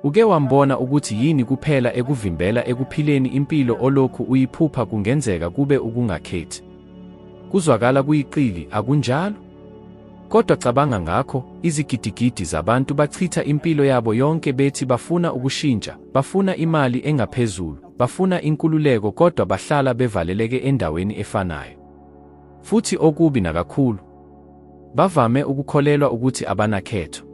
Uke wambona ukuthi yini kuphela ekuvimbela ekuphileni impilo olokhu uyiphupha kungenzeka kube ukungakhethi? Kuzwakala kuyiqili, akunjalo? Kodwa cabanga ngakho, izigidigidi zabantu bachitha impilo yabo yonke bethi bafuna ukushintsha, bafuna imali engaphezulu, bafuna inkululeko kodwa bahlala bevaleleke endaweni efanayo. Futhi okubi nakakhulu, bavame ukukholelwa ukuthi abanakhetho.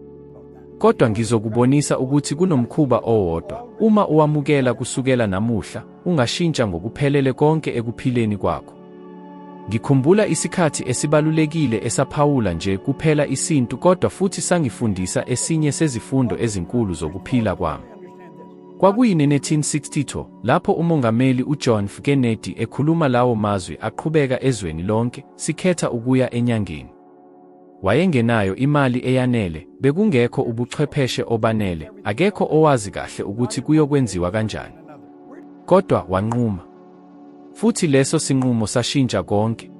Kodwa ngizokubonisa ukuthi kunomkhuba owodwa, uma uwamukela kusukela namuhla, ungashintsha ngokuphelele konke ekuphileni kwakho. Ngikhumbula isikhathi esibalulekile esaphawula nje kuphela isintu kodwa futhi sangifundisa esinye sezifundo ezinkulu zokuphila kwami. Kwakuyi-1962 lapho umongameli uJohn F. Kennedy ekhuluma lawo mazwi aqhubeka ezweni lonke, sikhetha ukuya enyangeni. Wayengenayo imali eyanele, bekungekho ubuchwepheshe obanele, akekho owazi kahle ukuthi kuyokwenziwa kanjani. Kodwa wanquma. Futhi leso sinqumo sashintsha konke.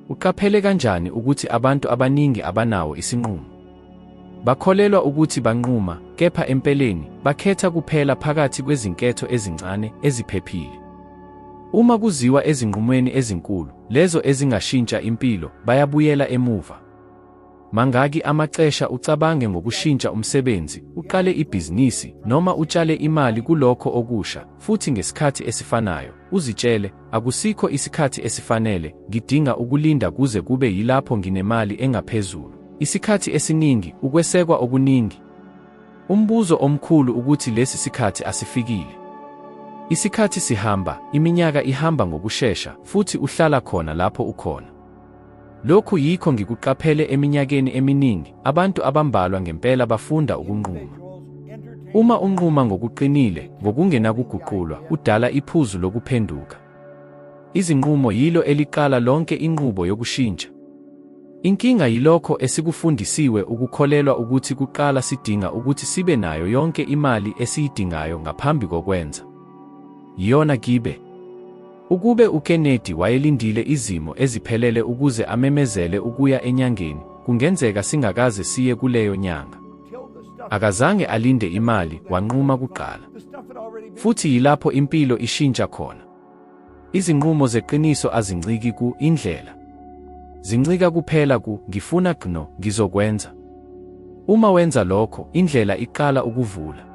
Uqaphele kanjani ukuthi abantu abaningi abanawo isinqumo? Bakholelwa ukuthi banquma, kepha empeleni bakhetha kuphela phakathi kwezinketho ezincane eziphephile. Uma kuziwa ezinqumweni ezinkulu, lezo ezingashintsha impilo, bayabuyela emuva. Mangaki amacesha ucabange ngokushintsha umsebenzi, uqale ibhizinisi noma utshale imali kulokho okusha, futhi ngesikhathi esifanayo uzitshele, akusikho isikhathi esifanele, ngidinga ukulinda kuze kube yilapho nginemali engaphezulu. Isikhathi esiningi, ukwesekwa okuningi. Umbuzo omkhulu ukuthi lesi sikhathi asifikile. Isikhathi sihamba, iminyaka ihamba ngokushesha, futhi uhlala khona lapho ukhona. Lokhu yikho ngikuqaphele eminyakeni eminingi, abantu abambalwa ngempela bafunda ukunquma. Uma unquma ngokuqinile, ngokungenakuguqulwa, udala iphuzu lokuphenduka. Izinqumo yilo eliqala lonke inqubo yokushintsha. Inkinga yilokho esikufundisiwe ukukholelwa ukuthi kuqala sidinga ukuthi sibe nayo yonke imali esiyidingayo ngaphambi kokwenza. Yona kibe. Ukube uKennedy wayelindile izimo eziphelele ukuze amemezele ukuya enyangeni, kungenzeka singakaze siye kuleyo nyanga. Akazange alinde imali, wanquma kuqala. Futhi yilapho impilo ishintsha khona. Izinqumo zeqiniso azinciki ku indlela. Zincika kuphela ku ngifuna gno, ngizokwenza. Uma wenza lokho, indlela iqala ukuvula.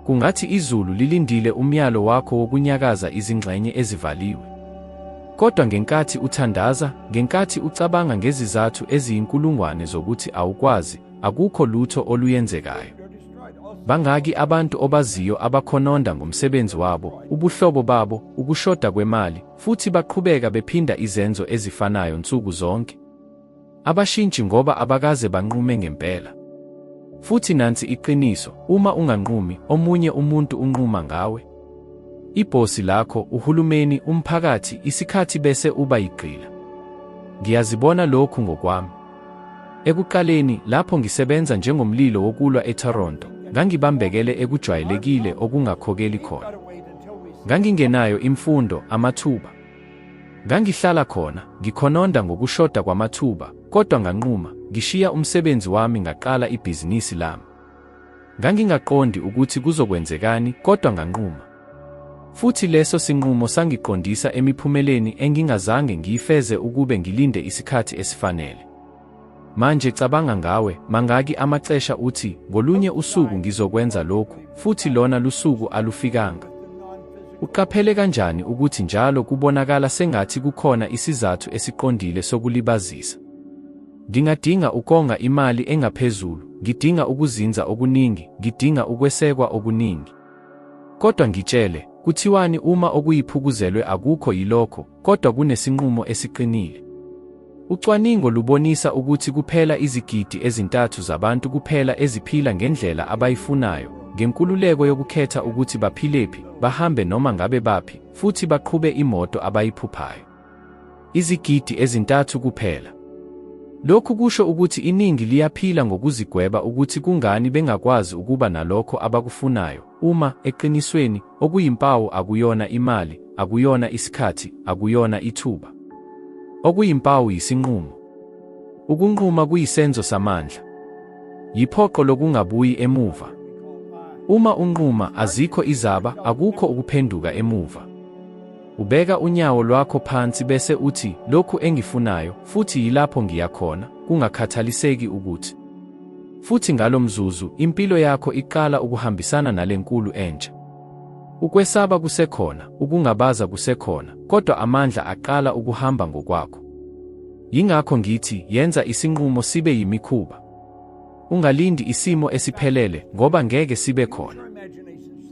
Kungathi izulu lilindile umyalo wakho wokunyakaza izingxenye ezivaliwe. Kodwa ngenkathi uthandaza, ngenkathi ucabanga ngezizathu eziyinkulungwane zokuthi awukwazi, akukho lutho oluyenzekayo. Bangaki abantu obaziyo abakhononda ngomsebenzi wabo, ubuhlobo babo, ukushoda kwemali, futhi baqhubeka bephinda izenzo ezifanayo nsuku zonke? Abashintshi ngoba abakaze banqume ngempela. Futhi nansi iqiniso, uma unganqumi, omunye umuntu unquma ngawe. Ibhosi lakho, uhulumeni, umphakathi, isikhathi bese uba yigqila. Ngiyazibona lokhu ngokwami. Ekuqaleni, lapho ngisebenza njengomlilo wokulwa eToronto, ngangibambekele ekujwayelekile okungakhokeli khona. Ngangingenayo imfundo, amathuba. Ngangihlala khona, ngikhononda ngokushoda kwamathuba, kodwa nganquma, ngishiya umsebenzi wami ngaqala ibhizinisi lami. Ngangingaqondi ukuthi kuzokwenzekani, kodwa nganquma. Futhi leso sinqumo sangiqondisa emiphumeleni engingazange ngiyifeze ukube ngilinde isikhathi esifanele. Manje cabanga ngawe, mangaki amacesha uthi, ngolunye usuku ngizokwenza lokhu, futhi lona lusuku alufikanga. Uqaphele kanjani ukuthi njalo kubonakala sengathi kukhona isizathu esiqondile sokulibazisa? Ngingadinga ukonga imali engaphezulu, ngidinga ukuzinza okuningi, ngidinga ukwesekwa okuningi. Kodwa ngitshele, kuthiwani uma okuyiphukuzelwe akukho yilokho, kodwa kunesinqumo esiqinile? Ucwaningo lubonisa ukuthi kuphela izigidi ezintathu zabantu kuphela eziphila ngendlela abayifunayo, ngenkululeko yokukhetha ukuthi baphilephi, bahambe noma ngabe baphi, futhi baqhube imoto abayiphuphayo. Izigidi ezintathu kuphela. Lokhu kusho ukuthi iningi liyaphila ngokuzigweba ukuthi kungani bengakwazi ukuba nalokho abakufunayo, uma, eqinisweni, okuyimpawu akuyona imali, akuyona isikhathi, akuyona ithuba. Okuyimpawu yisinqumo. Ukunquma kuyisenzo samandla. Yiphoqo lokungabuyi emuva. Uma unquma azikho izaba, akukho ukuphenduka emuva. Ubeka unyawo lwakho phansi bese uthi, lokhu engifunayo, futhi yilapho ngiya khona, kungakhathaliseki ukuthi. Futhi ngalo mzuzu, impilo yakho iqala ukuhambisana nalenkulu entsha. Ukwesaba kusekhona, ukungabaza kusekhona, kodwa amandla aqala ukuhamba ngokwakho. Yingakho ngithi, yenza isinqumo sibe yimikhuba. Ungalindi isimo esiphelele, ngoba ngeke sibe khona.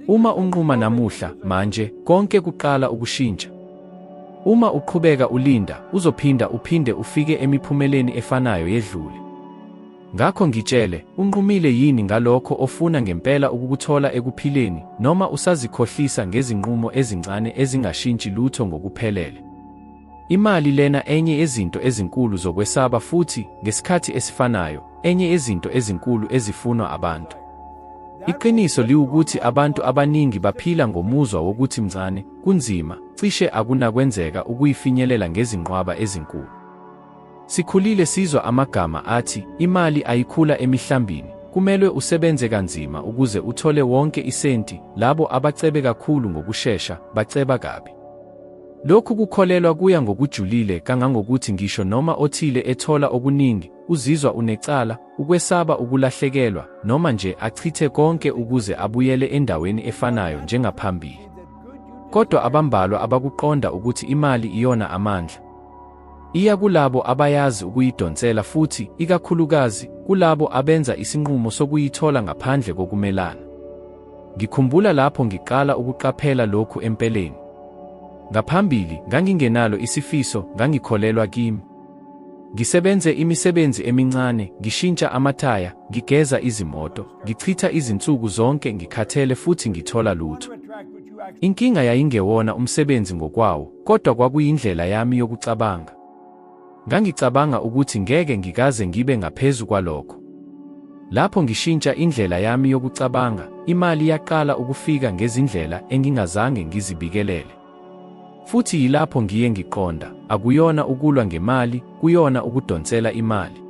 Uma unquma namuhla, manje, konke kuqala ukushintsha. Uma uqhubeka ulinda, uzophinda uphinde ufike emiphumeleni efanayo yedlule. Ngakho ngitshele, unqumile yini ngalokho ofuna ngempela ukukuthola ekuphileni, noma usazikhohlisa ngezinqumo ezincane ezingashintshi lutho ngokuphelele? Imali lena enye yezinto ezinkulu zokwesaba futhi, ngesikhathi esifanayo, enye yezinto ezinkulu ezifunwa abantu. Iqiniso liwukuthi abantu abaningi baphila ngomuzwa wokuthi mncane, kunzima, cishe akunakwenzeka ukuyifinyelela ngezinqwaba ezinkulu. Sikhulile sizwa amagama athi, imali ayikhula emihlambini, kumele usebenze kanzima ukuze uthole wonke isenti, labo abacebe kakhulu ngokushesha, baceba kabi. Lokhu kukholelwa kuya ngokujulile kangangokuthi ngisho noma othile ethola okuningi, uzizwa unecala, ukwesaba ukulahlekelwa, noma nje achithe konke ukuze abuyele endaweni efanayo njengaphambili. Kodwa abambalwa abakuqonda ukuthi imali iyona amandla. Iya kulabo abayazi ukuyidonsela futhi, ikakhulukazi, kulabo abenza isinqumo sokuyithola ngaphandle kokumelana. Ngikhumbula lapho ngiqala ukuqaphela lokhu empeleni. Ngaphambili, ngangingenalo isifiso, ngangikholelwa kimi. Ngisebenze imisebenzi emincane, ngishintsha amathaya, ngigeza izimoto, ngichitha izinsuku zonke ngikhathele futhi ngithola lutho. Inkinga yayingewona umsebenzi ngokwawo, kodwa kwakuyindlela yami yokucabanga. Ngangicabanga ukuthi ngeke ngikaze ngibe ngaphezu kwalokho. Lapho ngishintsha indlela yami yokucabanga, imali yaqala ukufika ngezindlela engingazange ngizibikelele. Futhi yilapho ngiye ngiqonda, akuyona ukulwa ngemali, kuyona ukudonsela imali.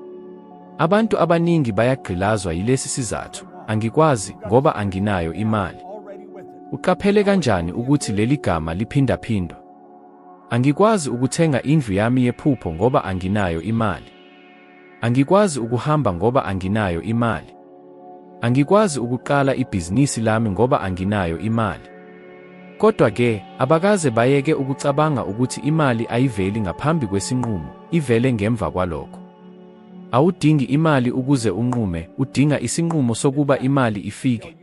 Abantu abaningi bayagqilazwa yilesi sizathu, angikwazi ngoba anginayo imali. Uqaphele kanjani ukuthi leli gama liphindaphindwa? Angikwazi ukuthenga indlu yami yephupho ngoba anginayo imali. Angikwazi ukuhamba ngoba anginayo imali. Angikwazi ukuqala ibhizinisi lami ngoba anginayo imali. Kodwa-ke, abakaze bayeke ukucabanga ukuthi imali ayiveli ngaphambi kwesinqumo, ivele ngemva kwalokho. Awudingi imali ukuze unqume, udinga isinqumo sokuba imali ifike.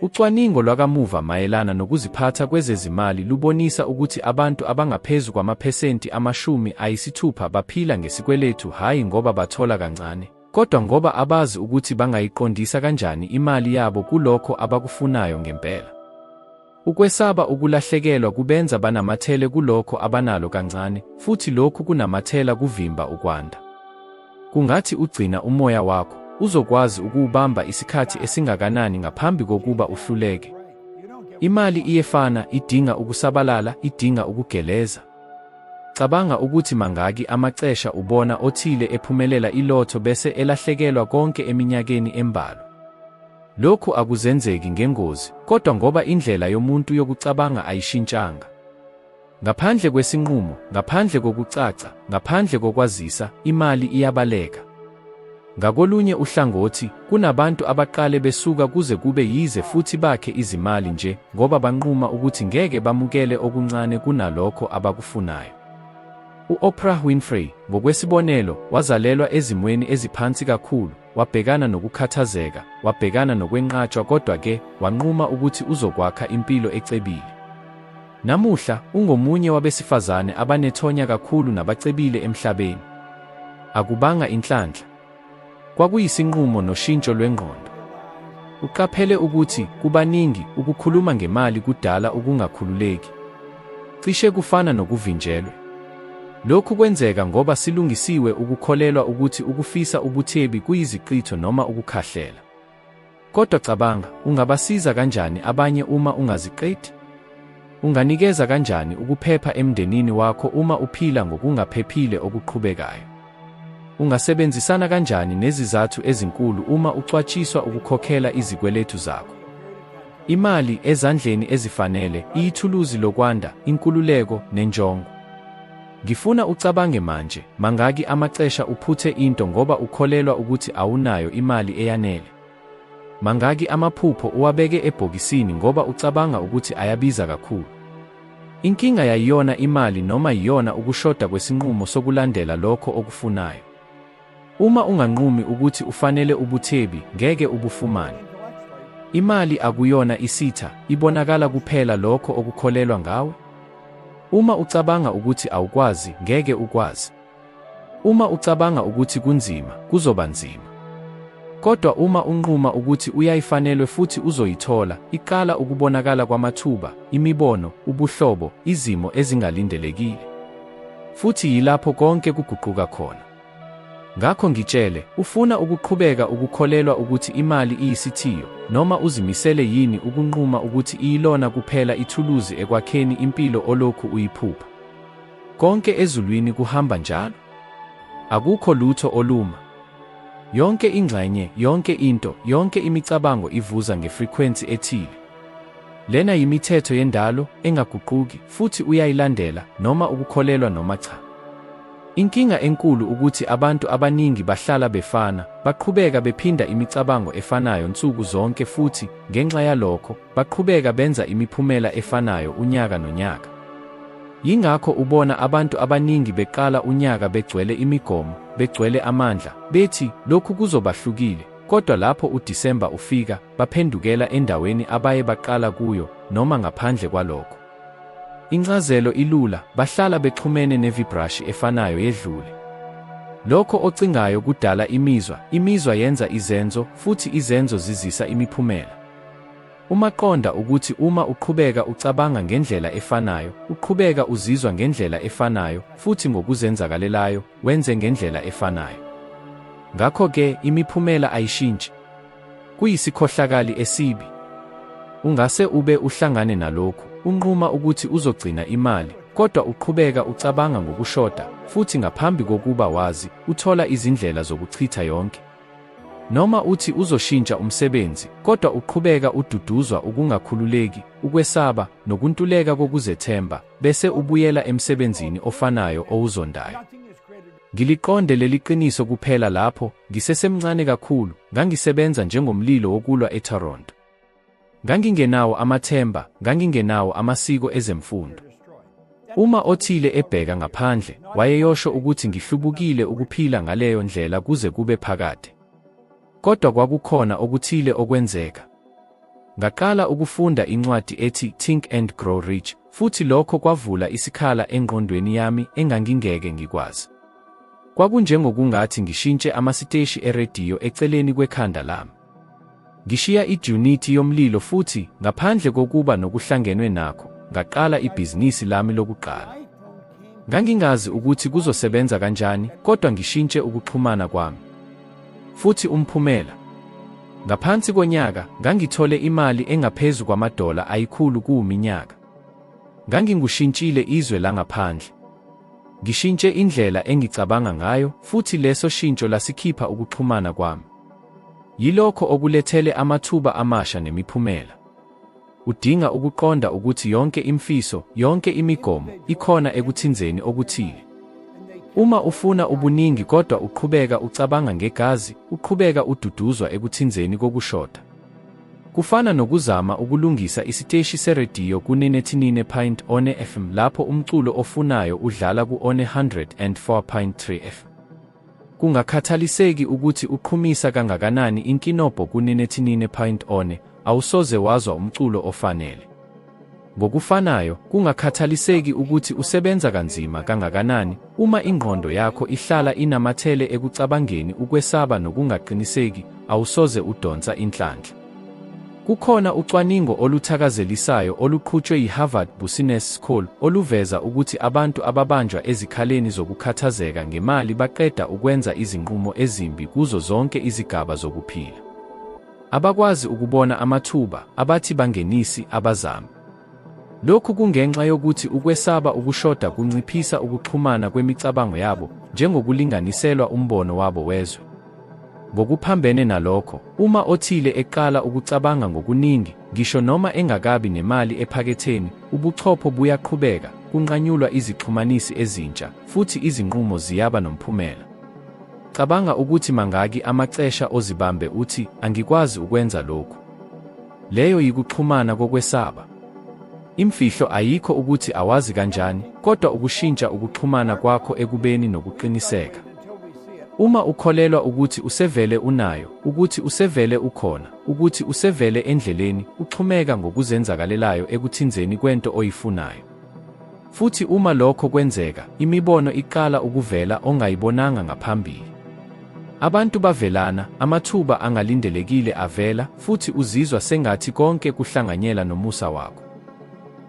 Ucwaningo lwakamuva mayelana nokuziphatha kwezezimali lubonisa ukuthi abantu abangaphezu kwamaphesenti 60 baphila ngesikweletu hhayi ngoba bathola kancane, kodwa ngoba abazi ukuthi bangayiqondisa kanjani imali yabo kulokho abakufunayo ngempela. Ukwesaba ukulahlekelwa kubenza banamathele kulokho abanalo kancane, futhi lokhu kunamathela kuvimba ukwanda. Kungathi ugcina umoya wakho, uzokwazi ukuwubamba isikhathi esingakanani ngaphambi kokuba uhluleke. Imali iyefana, idinga ukusabalala, idinga ukugeleza. Cabanga ukuthi mangaki amacesha ubona othile ephumelela ilotho bese elahlekelwa konke eminyakeni embalwa. Lokhu akuzenzeki ngengozi, kodwa ngoba indlela yomuntu yokucabanga ayishintshanga. Ngaphandle kwesinqumo, ngaphandle kokucaca, ngaphandle kokwazisa, imali iyabaleka. Ngakolunye uhlangothi, kunabantu abaqale besuka kuze kube yize futhi bakhe izimali nje, ngoba banquma ukuthi ngeke bamukele okuncane kunalokho abakufunayo. U-Oprah Winfrey, ngokwesibonelo, wazalelwa ezimweni eziphansi kakhulu, wabhekana nokukhathazeka, wabhekana nokwenqatshwa kodwa-ke, wanquma ukuthi uzokwakha impilo ecebile. Namuhla, ungomunye wabesifazane abanethonya kakhulu nabacebile emhlabeni. Akubanga inhlanhla. Kwakuyisinqumo noshintsho lwengqondo. Uqaphele ukuthi, kubaningi, ukukhuluma ngemali kudala ukungakhululeki. Cishe kufana nokuvinjelwe. Lokhu kwenzeka ngoba silungisiwe ukukholelwa ukuthi ukufisa ubuthebi kuyiziqitho noma ukukhahlela. Kodwa cabanga, ungabasiza kanjani abanye uma ungaziqedi? Unganikeza kanjani ukuphepha emndenini wakho uma uphila ngokungaphephile okuqhubekayo? Ungasebenzisana kanjani nezizathu ezinkulu uma ucwatshiswa ukukhokhela izikweletu zakho? Imali ezandleni ezifanele iyithuluzi lokwanda, inkululeko nenjongo. Ngifuna ucabange manje, mangaki amacesha uphuthe into ngoba ukholelwa ukuthi awunayo imali eyanele? Mangaki amaphupho uwabeke ebhokisini ngoba ucabanga ukuthi ayabiza kakhulu? Inkinga yayiyona imali noma yiyona ukushoda kwesinqumo sokulandela lokho okufunayo? Uma unganqumi ukuthi ufanele ubuthebi, ngeke ubufumane. Imali akuyona isitha, ibonakala kuphela lokho okukholelwa ngawe. Uma ucabanga ukuthi awukwazi, ngeke ukwazi. Uma ucabanga ukuthi kunzima, kuzoba nzima. Kodwa uma unquma ukuthi uyayifanelwe futhi uzoyithola, iqala ukubonakala kwamathuba, imibono, ubuhlobo, izimo ezingalindelekile. Futhi yilapho konke kuguquka khona. Ngakho ngitshele, ufuna ukuqhubeka ukukholelwa ukuthi imali iyisithiyo, noma uzimisele yini ukunquma ukuthi iyilona kuphela ithuluzi ekwakheni impilo olokhu uyiphupha? Konke ezulwini kuhamba njalo. Akukho lutho oluma. Yonke ingxenye, yonke into, yonke imicabango ivuza ngefrequency ethile. Lena yimithetho yendalo engaguquki futhi uyayilandela noma ukukholelwa noma cha. Inkinga enkulu ukuthi abantu abaningi bahlala befana, baqhubeka bephinda imicabango efanayo nsuku zonke futhi ngenxa yalokho baqhubeka benza imiphumela efanayo unyaka nonyaka. Yingakho ubona abantu abaningi beqala unyaka begcwele imigomo, begcwele amandla, bethi lokhu kuzobahlukile, kodwa lapho uDisemba ufika, baphendukela endaweni abaye baqala kuyo noma ngaphandle kwalokho. Incazelo ilula, bahlala bexhumene nevibrashi efanayo yedlule. Lokho ocingayo kudala imizwa, imizwa yenza izenzo, futhi izenzo zizisa imiphumela. Umaqonda ukuthi uma uqhubeka ucabanga ngendlela efanayo, uqhubeka uzizwa ngendlela efanayo, futhi ngokuzenzakalelayo, wenze ngendlela efanayo. Ngakho-ke, imiphumela ayishintshi. Kuyisikhohlakali esibi. Ungase ube uhlangane nalokhu, unquma ukuthi uzogcina imali, kodwa uqhubeka ucabanga ngokushoda, futhi ngaphambi kokuba wazi, uthola izindlela zokuchitha yonke. Noma uthi uzoshintsha umsebenzi, kodwa uqhubeka ududuzwa ukungakhululeki, ukwesaba, nokuntuleka kokuzethemba, bese ubuyela emsebenzini ofanayo owuzondayo. Ngiliqonde leli qiniso kuphela lapho, ngisesemncane kakhulu, ngangisebenza njengomlilo wokulwa eToronto. Ngangingenawo amathemba, ngangingenawo amasiko ezemfundo. Uma othile ebheka ngaphandle, wayeyosho ukuthi ngihlubukile ukuphila ngaleyo ndlela kuze kube phakade. Kodwa kwakukhona okuthile okwenzeka. Ngaqala ukufunda incwadi ethi Think and Grow Rich, futhi lokho kwavula isikhala engqondweni yami engangingeke ngikwazi. Kwakunjengokungathi ngishintshe amasiteshi erediyo eceleni kwekhanda lami. Ngishiya ijunithi yomlilo futhi, ngaphandle kokuba nokuhlangenwe nakho, ngaqala ibhizinisi lami lokuqala. Ngangingazi ukuthi kuzosebenza kanjani, kodwa ngishintshe ukuxhumana kwami. Futhi umphumela. Ngaphansi konyaka, ngangithole imali engaphezu kwamadola ayikhulu kuminyaka. Ngangingushintshile izwe langaphandle. Ngishintshe indlela engicabanga ngayo, futhi leso shintsho lasikhipha ukuxhumana kwami. Yilokho okulethele amathuba amasha nemiphumela. Udinga ukuqonda ukuthi yonke imfiso, yonke imigomo, ikhona ekuthinzeni okuthile. Uma ufuna ubuningi kodwa uqhubeka ucabanga ngegazi, uqhubeka ududuzwa ekuthinzeni kokushoda. Kufana nokuzama ukulungisa isiteshi serediyo ku-99.1 FM lapho umculo ofunayo udlala ku-one 104.3 FM. Kungakhathaliseki ukuthi uqhumisa kangakanani inkinobho ku-99.1, awusoze wazwa umculo ofanele. Ngokufanayo, kungakhathaliseki ukuthi usebenza kanzima kangakanani, uma ingqondo yakho ihlala inamathele ekucabangeni ukwesaba nokungaqiniseki, awusoze udonsa inhlanhla. Kukhona ucwaningo oluthakazelisayo oluqhutshwe yiHarvard Business School oluveza ukuthi abantu ababanjwa ezikhaleni zokukhathazeka ngemali baqeda ukwenza izinqumo ezimbi kuzo zonke izigaba zokuphila. Abakwazi ukubona amathuba, abathi bangenisi, abazami. Lokhu kungenxa yokuthi ukwesaba ukushoda kunciphisa ukuxhumana kwemicabango yabo, njengokulinganiselwa umbono wabo wezwe. Ngokuphambene nalokho, uma othile eqala ukucabanga ngokuningi, ngisho noma engakabi nemali ephaketheni, ubuchopho buyaqhubeka, kunqanyulwa izixhumanisi ezintsha, futhi izinqumo ziyaba nomphumela. Cabanga ukuthi mangaki amacesha ozibambe uthi, angikwazi ukwenza lokhu. Leyo yikuxhumana kokwesaba. Imfihlo ayikho ukuthi awazi kanjani, kodwa ukushintsha ukuxhumana kwakho ekubeni nokuqiniseka. Uma ukholelwa ukuthi usevele unayo, ukuthi usevele ukhona, ukuthi usevele endleleni, uxhumeka ngokuzenzakalelayo ekuthinzeni kwento oyifunayo. Futhi uma lokho kwenzeka, imibono iqala ukuvela ongayibonanga ngaphambili. Abantu bavelana, amathuba angalindelekile avela, futhi uzizwa sengathi konke kuhlanganyela nomusa wakho.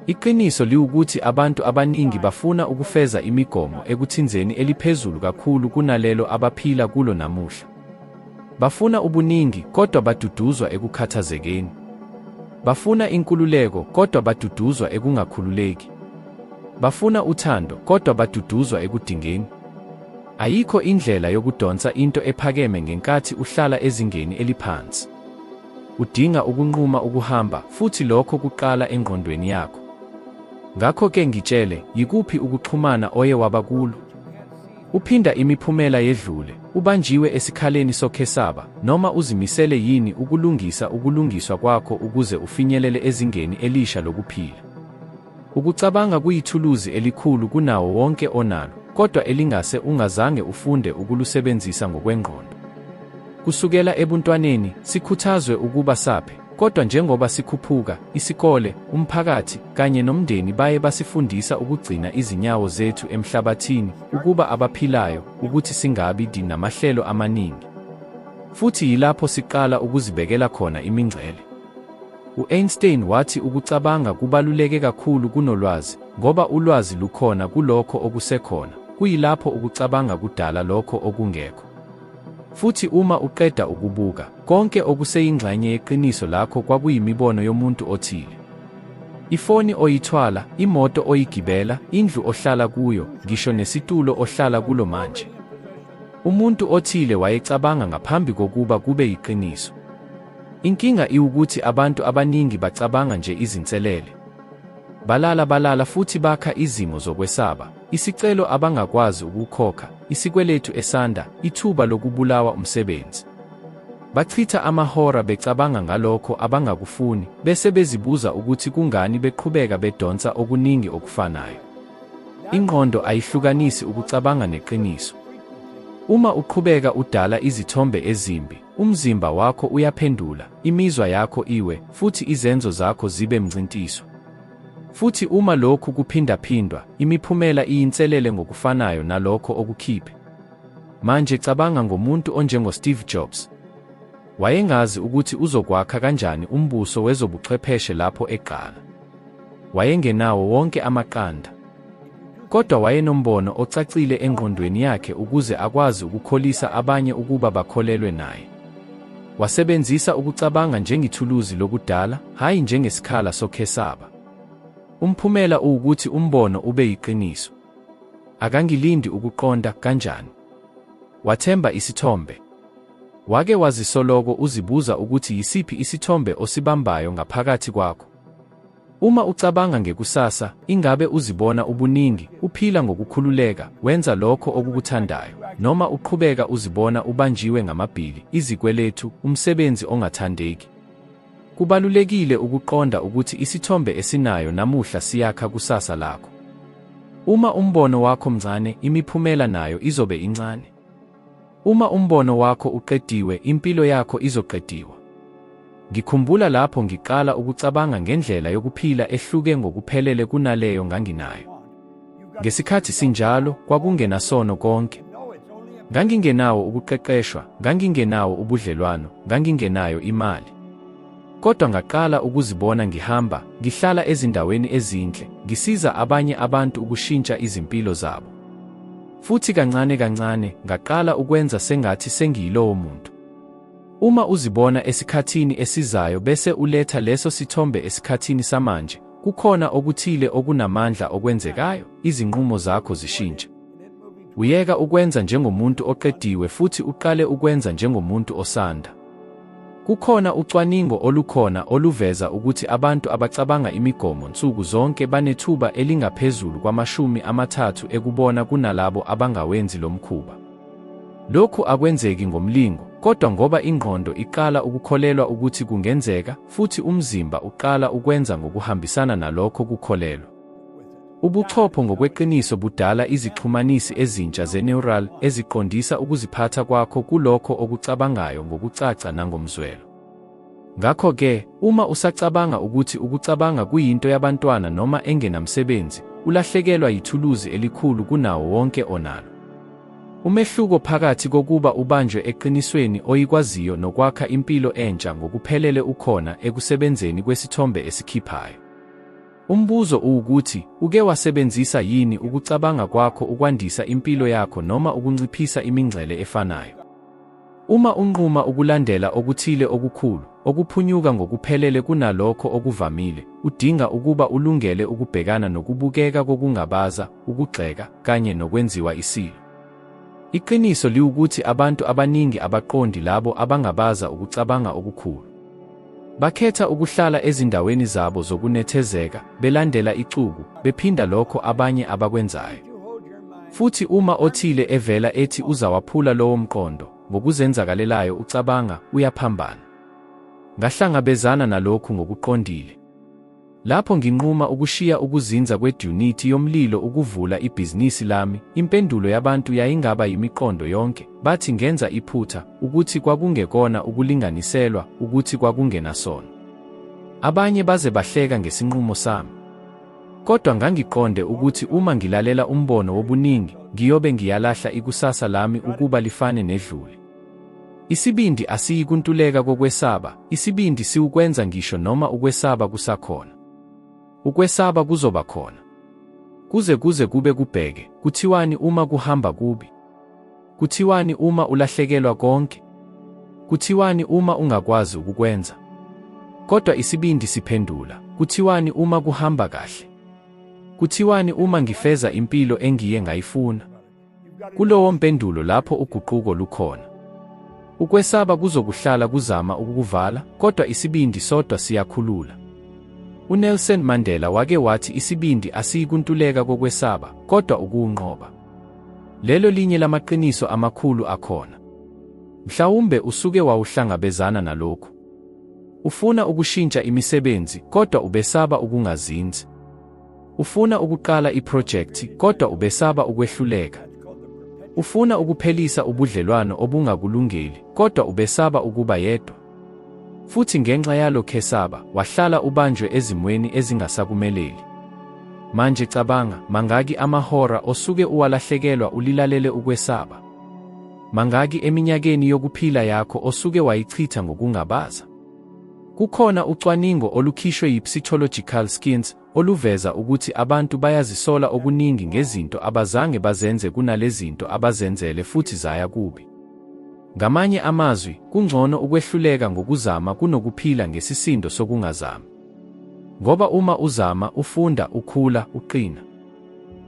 Iqiniso liwukuthi abantu abaningi bafuna ukufeza imigomo ekuthinzeni eliphezulu kakhulu kunalelo abaphila kulo namuhla. Bafuna ubuningi, kodwa baduduzwa ekukhathazekeni. Bafuna inkululeko, kodwa baduduzwa ekungakhululeki. Bafuna uthando, kodwa baduduzwa ekudingeni. Ayikho indlela yokudonsa into ephakeme ngenkathi uhlala ezingeni eliphansi. Udinga ukunquma ukuhamba, futhi lokho kuqala engqondweni yakho. Ngakho-ke ngitshele, yikuphi ukuxhumana oye waba kulo? Uphinda imiphumela yedlule, ubanjiwe esikhaleni sokwesaba, noma uzimisele yini ukulungisa ukulungiswa kwakho ukuze ufinyelele ezingeni elisha lokuphila? Ukucabanga kuyithuluzi elikhulu kunawo wonke onalo, kodwa elingase ungazange ufunde ukulusebenzisa ngokwengqondo. Kusukela ebuntwaneni, sikhuthazwe ukuba saphe, kodwa njengoba sikhuphuka, isikole, umphakathi, kanye nomndeni baye basifundisa ukugcina izinyawo zethu emhlabathini, ukuba abaphilayo, ukuthi singabi namahlelo amaningi. Futhi yilapho siqala ukuzibekela khona imingcele. U-Einstein wathi ukucabanga kubaluleke kakhulu kunolwazi, ngoba ulwazi lukhona kulokho okusekhona, kuyilapho ukucabanga kudala lokho okungekho. Futhi uma uqeda ukubuka, konke okuseyingxenye yeqiniso lakho kwakuyimibono yomuntu othile. Ifoni oyithwala, imoto oyigibela, indlu ohlala kuyo, ngisho nesitulo ohlala kulo manje. Umuntu othile wayecabanga ngaphambi kokuba kube yiqiniso. Inkinga iwukuthi abantu abaningi bacabanga nje izinselele. Balala futhi bakha izimo zokwesaba, isicelo abangakwazi ukukhokha, isikweletu esanda, ithuba lokubulawa umsebenzi. Bachitha amahora becabanga ngalokho abangakufuni, bese bezibuza ukuthi kungani beqhubeka bedonsa okuningi okufanayo. Ingqondo ayihlukanisi ukucabanga neqiniso. Uma uqhubeka udala izithombe ezimbi, umzimba wakho uyaphendula, imizwa yakho iwe, futhi izenzo zakho zibe mncintiswa. Futhi uma lokhu kuphindaphindwa, imiphumela iyinselele ngokufanayo nalokho okukhiphe. Manje cabanga ngomuntu onjengoSteve Jobs. Wayengazi ukuthi uzokwakha kanjani umbuso wezobuchwepheshe lapho eqala. Wayengenawo wonke amaqanda. Kodwa wayenombono ocacile engqondweni yakhe ukuze akwazi ukukholisa abanye ukuba bakholelwe naye. Wasebenzisa ukucabanga njengethuluzi lokudala, hayi njengesikhala sokwesaba. Umphumela uwukuthi umbono ube yiqiniso. Akangilindi ukuqonda kanjani. Wathemba isithombe. Wake wazisoloko uzibuza ukuthi yisiphi isithombe osibambayo ngaphakathi kwakho. Uma ucabanga ngekusasa, ingabe uzibona ubuningi, uphila ngokukhululeka, wenza lokho okukuthandayo, noma uqhubeka uzibona ubanjiwe ngamabhili, izikweletu, umsebenzi ongathandeki. Kubalulekile ukuqonda ukuthi isithombe esinayo namuhla siyakha kusasa lakho. Uma umbono wakho mncane, imiphumela nayo izobe incane. Uma umbono wakho uqediwe, impilo yakho izoqediwa. Ngikhumbula lapho ngiqala ukucabanga ngendlela yokuphila ehluke ngokuphelele kunaleyo nganginayo. Ngesikhathi sinjalo, kwakungenasono konke. Ngangingenawo ukuqeqeshwa, ngangingenawo ubudlelwano, ngangingenayo imali. Kodwa ngaqala ukuzibona ngihamba, ngihlala ezindaweni ezinhle, ngisiza abanye abantu ukushintsha izimpilo zabo. Futhi kancane kancane, ngaqala ukwenza sengathi sengiyilowo muntu. Uma uzibona esikhathini esizayo bese uletha leso sithombe esikhathini samanje, kukhona okuthile okunamandla okwenzekayo, izinqumo zakho zishintsha. Uyeka ukwenza njengomuntu oqediwe futhi uqale ukwenza njengomuntu osanda. Kukhona ucwaningo olukhona oluveza ukuthi abantu abacabanga imigomo nsuku zonke banethuba elingaphezulu kwama-30 ekubona kunalabo abangawenzi lo mkhuba. Lokhu akwenzeki ngomlingo, kodwa ngoba ingqondo iqala ukukholelwa ukuthi kungenzeka, futhi umzimba uqala ukwenza ngokuhambisana nalokho kukholelwa. Ubuchopho ngokweqiniso budala izixhumanisi ezintsha ze-neural eziqondisa ukuziphatha kwakho kulokho okucabangayo ngokucaca nangomzwelo. Ngakho-ke, uma usacabanga ukuthi ukucabanga kuyinto yabantwana noma engenamsebenzi, ulahlekelwa yithuluzi elikhulu kunawo wonke onalo. Umehluko phakathi kokuba ubanjwe eqinisweni oyikwaziyo nokwakha impilo entsha ngokuphelele ukhona ekusebenzeni kwesithombe esikhiphayo. Umbuzo uwukuthi, uke wasebenzisa yini ukucabanga kwakho ukwandisa impilo yakho noma ukunciphisa imingcele efanayo? Uma unquma ukulandela okuthile okukhulu, okuphunyuka ngokuphelele kunalokho okuvamile, udinga ukuba ulungele ukubhekana nokubukeka kokungabaza, ukugxeka, kanye nokwenziwa isilo. Iqiniso liwukuthi abantu abaningi abaqondi labo abangabaza ukucabanga okukhulu. Bakhetha ukuhlala ezindaweni zabo zokunethezeka, belandela ixuku, bephinda lokho abanye abakwenzayo. Futhi uma othile evela ethi uzawaphula lowo mqondo, ngokuzenzakalelayo ucabanga, uyaphambana. Ngahlangabezana nalokhu ngokuqondile. Lapho nginquma ukushiya ukuzinza kwedunithi yomlilo ukuvula ibhizinisi lami, impendulo yabantu yayingaba yimiqondo yonke, bathi ngenza iphutha, ukuthi kwakungekona ukulinganiselwa, ukuthi kwakungenasono. Abanye baze bahleka ngesinqumo sami. Kodwa ngangiqonde ukuthi uma ngilalela umbono wobuningi, ngiyobe ngiyalahla ikusasa lami ukuba lifane nedlule. Isibindi asiyikuntuleka kokwesaba, isibindi siwukwenza ngisho noma ukwesaba kusakhona. Ukwesaba kuzoba khona. Kuze kube kubheke, kuthiwani uma kuhamba kubi? Kuthiwani uma ulahlekelwa konke? Kuthiwani uma ungakwazi ukukwenza? Kodwa isibindi siphendula, kuthiwani uma kuhamba kahle? Kuthiwani uma ngifeza impilo engiye ngayifuna? Kulowo mpendulo lapho uguquko lukhona. Ukwesaba kuzokuhlala kuzama ukukuvala, kodwa isibindi sodwa siyakhulula. UNelson Mandela wake wathi isibindi asiyikuntuleka kokwesaba, kodwa ukuwunqoba. Lelo linye lamaqiniso amakhulu akhona. Mhlawumbe usuke wawuhlangabezana nalokhu. Ufuna ukushintsha imisebenzi, kodwa ubesaba ukungazinzi. Ufuna ukuqala iprojekthi, kodwa ubesaba ukwehluleka. Ufuna ukuphelisa ubudlelwano obungakulungeli, kodwa ubesaba ukuba yedwa. Futhi ngenxa yalo khesaba, wahlala ubanjwe ezimweni ezingasakumeleli. Manje cabanga, mangaki amahora osuke uwalahlekelwa ulilalele ukwesaba? Mangaki eminyakeni yokuphila yakho osuke wayichitha ngokungabaza? Kukhona ucwaningo olukhishwe yi-Psychological Science oluveza ukuthi abantu bayazisola okuningi ngezinto abazange bazenze kunalezinto abazenzele futhi zaya kubi. Ngamanye amazwi, kungcono ukwehluleka ngokuzama kunokuphila ngesisindo sokungazami. Ngoba uma uzama, ufunda, ukhula, uqina.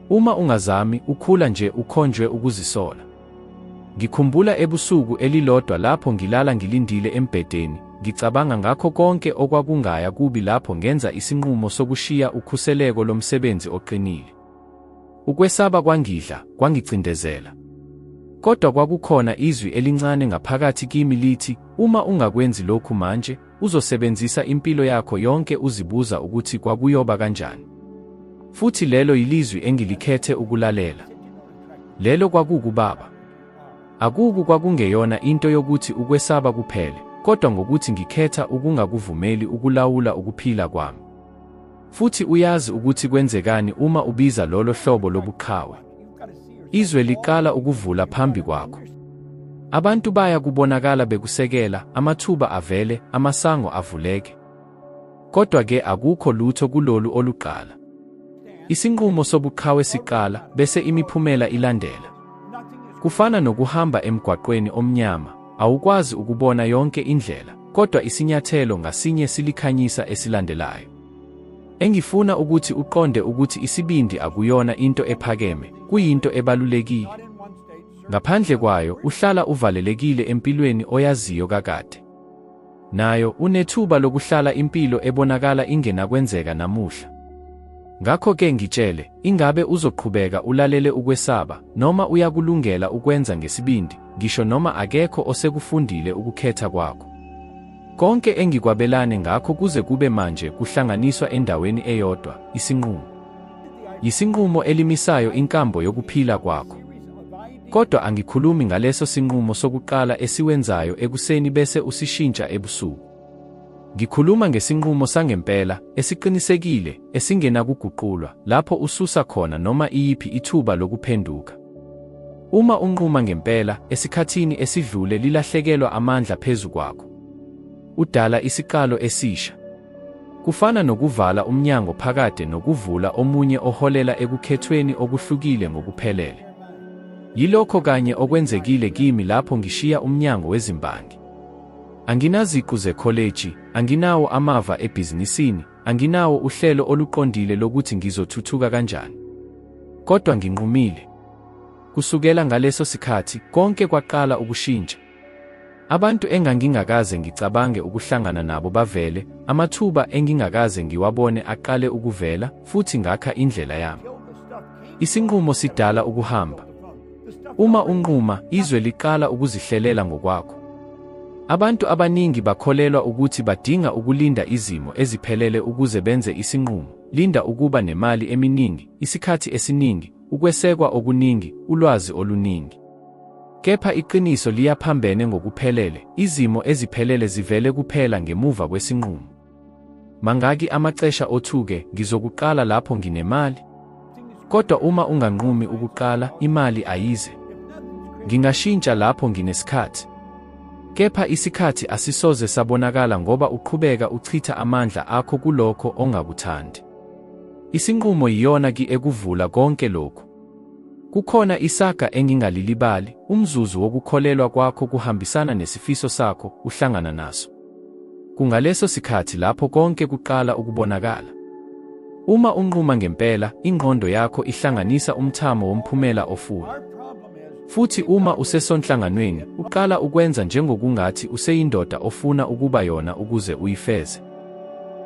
Uma ungazami, ukhula nje ukhonjwe ukuzisola. Ngikhumbula ebusuku elilodwa lapho ngilala ngilindile embhedeni, ngicabanga ngakho konke okwakungaya kubi lapho ngenza isinqumo sokushiya ukhuseleko lomsebenzi oqinile. Ukwesaba kwangidla, kwangicindezela. Kodwa kwakukhona izwi elincane ngaphakathi kimi lithi, uma ungakwenzi lokhu manje, uzosebenzisa impilo yakho yonke uzibuza ukuthi kwakuyoba kanjani. Futhi lelo yilizwi engilikhethe ukulalela. Lelo kwakukuBaba. Akuku kwakungeyona into yokuthi ukwesaba kuphele, kodwa ngokuthi ngikhetha ukungakuvumeli ukulawula ukuphila kwami. Futhi uyazi ukuthi kwenzekani uma ubiza lolo hlobo lobuqhawe. Izwe liqala ukuvula phambi kwakho. Abantu baya kubonakala bekusekela, amathuba avele, amasango avuleke. Kodwa-ke akukho lutho kulolu oluqala. Isinqumo sobuqhawe siqala, bese imiphumela ilandela. Kufana nokuhamba emgwaqweni omnyama, awukwazi ukubona yonke indlela, kodwa isinyathelo ngasinye silikhanyisa esilandelayo. Engifuna ukuthi uqonde ukuthi isibindi akuyona into ephakeme, kuyinto ebalulekile. Ngaphandle kwayo uhlala uvalelekile empilweni oyaziyo kakade. Nayo unethuba lokuhlala impilo ebonakala ingenakwenzeka namuhla. Ngakho-ke ngitshele, ingabe uzoqhubeka ulalele ukwesaba noma uyakulungela ukwenza ngesibindi, ngisho noma akekho osekufundile ukukhetha kwakho. Konke engikwabelane ngakho kuze kube manje kuhlanganiswa endaweni eyodwa, isinqumo. Yisinqumo elimisayo inkambo yokuphila kwakho. Kodwa angikhulumi ngaleso sinqumo sokuqala esiwenzayo ekuseni bese usishintsha ebusuku. Ngikhuluma ngesinqumo sangempela, esiqinisekile, esingenakuguqulwa, lapho ususa khona noma iyiphi ithuba lokuphenduka. Uma unquma ngempela, esikhathini esidlule lilahlekelwa amandla phezu kwakho. Udala isiqalo esisha. Kufana nokuvala umnyango phakade nokuvula omunye oholela ekukhethweni okuhlukile ngokuphelele. Yilokho kanye okwenzekile kimi lapho ngishiya umnyango wezimbangi. Anginaziqu zekholeji, anginawo amava ebhizinisini, anginawo uhlelo oluqondile lokuthi ngizothuthuka kanjani. Kodwa nginqumile. Kusukela ngaleso sikhathi, konke kwaqala ukushintsha. Abantu engangingakaze ngicabange ukuhlangana nabo bavele, amathuba engingakaze ngiwabone aqale ukuvela, futhi ngakha indlela yami. Isinqumo sidala ukuhamba. Uma unquma, izwe liqala ukuzihlelela ngokwakho. Abantu abaningi bakholelwa ukuthi badinga ukulinda izimo eziphelele ukuze benze isinqumo. Linda ukuba nemali eminingi, isikhathi esiningi, ukwesekwa okuningi, ulwazi oluningi. Kepha iqiniso liyaphambene ngokuphelele, izimo eziphelele zivele kuphela ngemuva kwesinqumo. Mangaki amacesha othuke, ngizokuqala lapho nginemali? Kodwa uma unganqumi ukuqala, imali ayize. Ngingashintsha lapho nginesikhathi. Kepha isikhathi asisoze sabonakala ngoba uqhubeka uchitha amandla akho kulokho ongakuthandi. Isinqumo yiyona ki ekuvula konke lokhu. Kukhona isaga engingalilibali, umzuzu wokukholelwa kwakho kuhambisana nesifiso sakho, uhlangana naso. Kungaleso sikhathi lapho konke kuqala ukubonakala. Uma unquma ngempela, ingqondo yakho ihlanganisa umthamo womphumela ofuna. Futhi uma usesonhlanganweni, uqala ukwenza njengokungathi useyindoda ofuna ukuba yona ukuze uyifeze.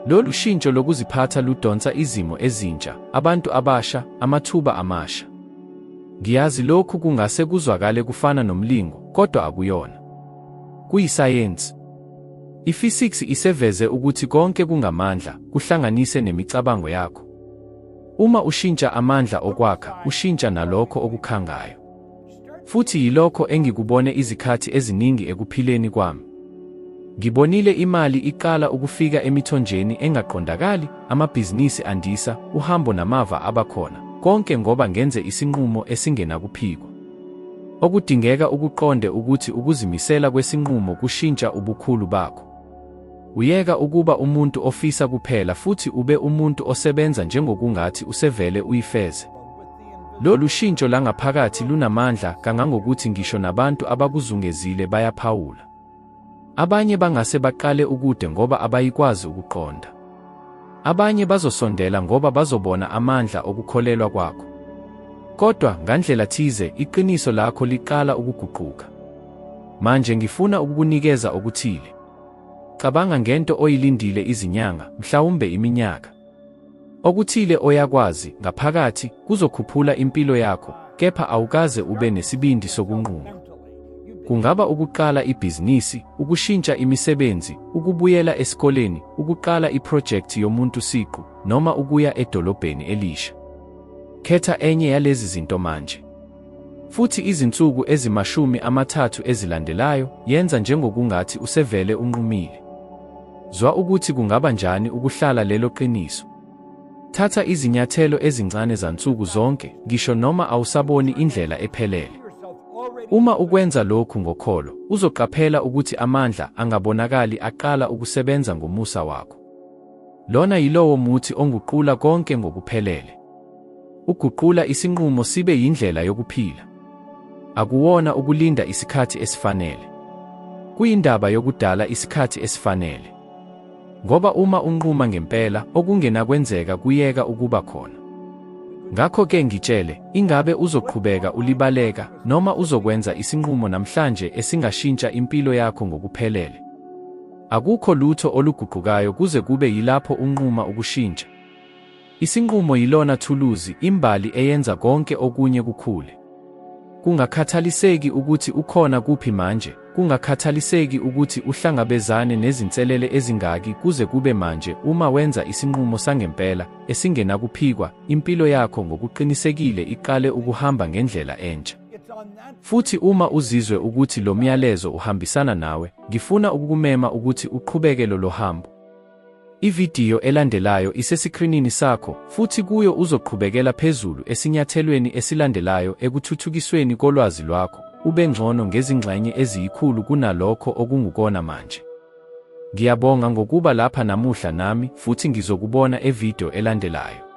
Lolu shintsho lokuziphatha ludonsa izimo ezintsha, abantu abasha, amathuba amasha. Ngiyazi lokhu kungase kuzwakale kufana nomlingo, kodwa akuyona. Kuyisayensi. I-physics iseveze ukuthi konke kungamandla, kuhlanganise nemicabango yakho. Uma ushintsha amandla okwakha, ushintsha nalokho okukhangayo. Futhi yilokho engikubone izikhathi eziningi ekuphileni kwami. Ngibonile imali iqala ukufika emithonjeni engaqondakali, amabhizinisi andisa, uhambo namava abakhona, konke ngoba ngenze isinqumo esingenakuphikwa. Okudingeka ukuqonde ukuthi ukuzimisela kwesinqumo kushintsha ubukhulu bakho. Uyeka ukuba umuntu ofisa kuphela futhi ube umuntu osebenza njengokungathi usevele uyifeze. Lolu shintsho langaphakathi lunamandla kangangokuthi ngisho nabantu abakuzungezile bayaphawula. Abanye bangase baqale ukude ngoba abayikwazi ukuqonda. Abanye bazosondela ngoba bazobona amandla okukholelwa kwakho. Kodwa ngandlela thize iqiniso lakho liqala ukuguquka. Manje ngifuna ukukunikeza okuthile. Cabanga ngento oyilindile izinyanga, mhlawumbe iminyaka. Okuthile oyakwazi ngaphakathi kuzokhuphula impilo yakho, kepha awukaze ube nesibindi sokunquma. Kungaba ukuqala ibhizinisi, ukushintsha imisebenzi, ukubuyela esikoleni, ukuqala iprojekthi yomuntu siqu, noma ukuya edolobheni elisha. Khetha enye yalezi zinto manje. Futhi izinsuku ezi-30 ezilandelayo, yenza njengokungathi usevele unqumile. Zwa ukuthi kungaba njani ukuhlala lelo qiniso. Thatha izinyathelo ezincane zansuku zonke, ngisho noma awusaboni indlela ephelele. Uma ukwenza lokhu ngokholo, uzoqaphela ukuthi amandla angabonakali aqala ukusebenza ngomusa wakho. Lona yilowo muthi onguqula konke ngokuphelele. Uguqula isinqumo sibe yindlela yokuphila. Akuwona ukulinda isikhathi esifanele. Kuyindaba yokudala isikhathi esifanele. Ngoba uma unquma ngempela, okungenakwenzeka kuyeka ukuba khona. Ngakho-ke ngitshele, ingabe uzoqhubeka ulibaleka noma uzokwenza isinqumo namhlanje esingashintsha impilo yakho ngokuphelele? Akukho lutho oluguqukayo kuze kube yilapho unquma ukushintsha. Isinqumo yilona thuluzi, imbali eyenza konke okunye kukhule. Kungakhathaliseki ukuthi ukhona kuphi manje, kungakhathaliseki ukuthi uhlangabezane nezinselele ezingaki kuze kube manje, uma wenza isinqumo sangempela esingenakuphikwa, impilo yakho ngokuqinisekile iqale ukuhamba ngendlela entsha. Futhi uma uzizwe ukuthi lo myalezo uhambisana nawe, ngifuna ukukumema ukuthi uqhubeke lo hambo. Ividiyo elandelayo isesikrinini sakho, futhi kuyo uzoqhubekela phezulu esinyathelweni esilandelayo ekuthuthukisweni kolwazi lwakho, ube ngcono ngezingxenye eziyikhulu kunalokho okungukona manje. Ngiyabonga ngokuba lapha namuhla nami, futhi ngizokubona evidiyo elandelayo.